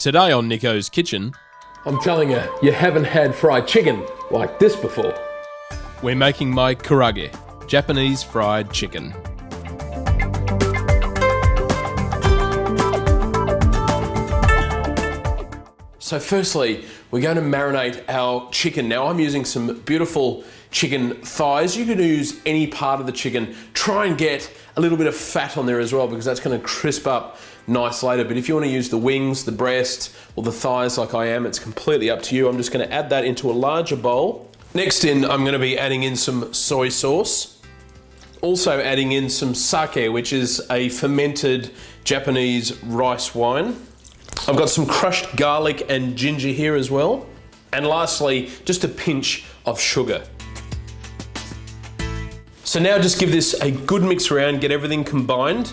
Today on Nicko's Kitchen, I'm telling you, you haven't had fried chicken like this before. we're making my karaage, Japanese fried chicken. So firstly, we're going to marinate our chicken. Now I'm using some beautiful chicken thighs. You can use any part of the chicken. Try and get a little bit of fat on there as well because that's going to crisp up nice later. But if you want to use the wings, the breast, or the thighs like I am, it's completely up to you. I'm just going to add that into a larger bowl. Next in, I'm going to be adding in some soy sauce. Also adding in some sake, which is a fermented Japanese rice wine. I've got some crushed garlic and ginger here as well. And lastly, just a pinch of sugar. So now just give this a good mix around, get everything combined.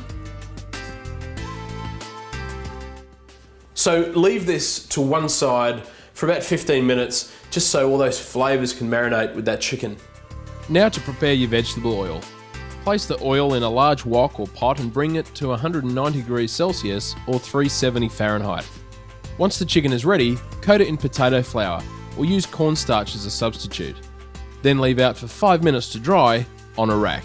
So leave this to one side for about 15 minutes, just so all those flavors can marinate with that chicken. Now to prepare your vegetable oil. Place the oil in a large wok or pot and bring it to 190 degrees Celsius or 370 Fahrenheit. Once the chicken is ready, coat it in potato flour or use cornstarch as a substitute. Then leave out for 5 minutes to dry on a rack.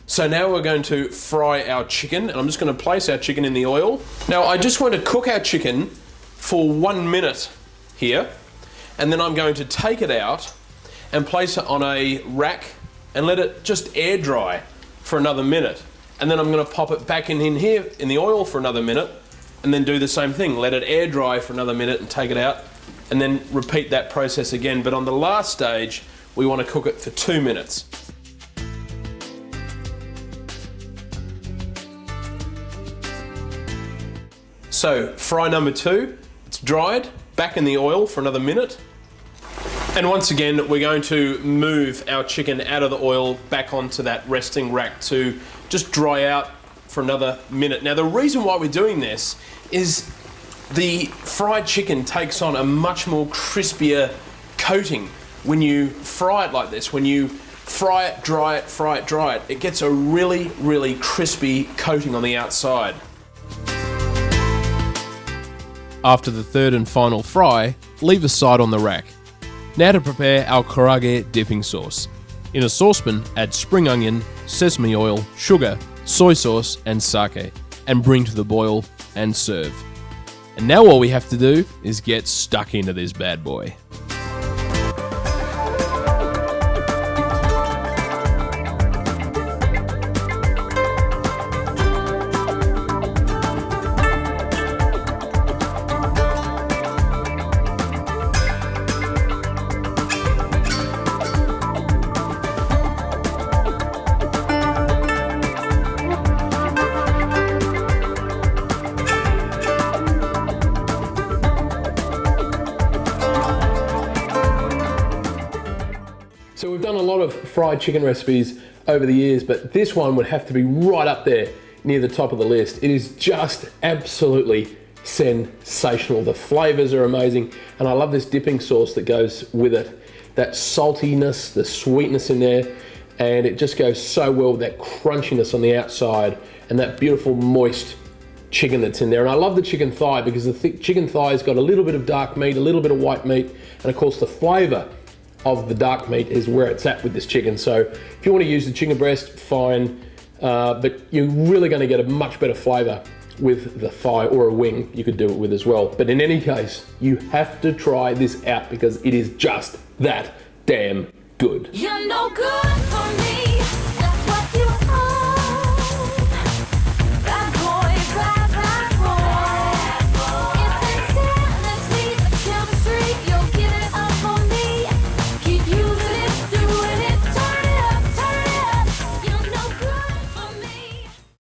So now we're going to fry our chicken, and I'm just going to place our chicken in the oil. Now I just want to cook our chicken for 1 minute here, and then I'm going to take it out and place it on a rack and let it just air dry for another minute. And then I'm going to pop it back in here in the oil for another minute, and then do the same thing. Let it air dry for another minute and take it out, and then repeat that process again. But on the last stage, we want to cook it for 2 minutes. So fry number 2, it's dried, back in the oil for another minute. And once again, we're going to move our chicken out of the oil back onto that resting rack to just dry out for another minute. Now the reason why we're doing this is the fried chicken takes on a much more crispier coating when you fry it like this. When you fry it, dry it, fry it, dry it, it gets a really, really crispy coating on the outside. After the third and final fry, leave aside on the rack. Now to prepare our karaage dipping sauce. In a saucepan, add spring onion, sesame oil, sugar, soy sauce, and sake, and bring to the boil and serve. And now all we have to do is get stuck into this bad boy. So we've done a lot of fried chicken recipes over the years, but this one would have to be right up there near the top of the list. It is just absolutely sensational. The flavors are amazing, and I love this dipping sauce that goes with it. That saltiness, the sweetness in there, and it just goes so well with that crunchiness on the outside and that beautiful moist chicken that's in there. And I love the chicken thigh because the chicken thigh's got a little bit of dark meat, a little bit of white meat, and of course the flavor of the dark meat is where it's at with this chicken. So if you want to use the chicken breast, fine, but you're really going to get a much better flavor with the thigh, or a wing you could do it with as well. But in any case, you have to try this out because it is just that damn good. You're no good for me.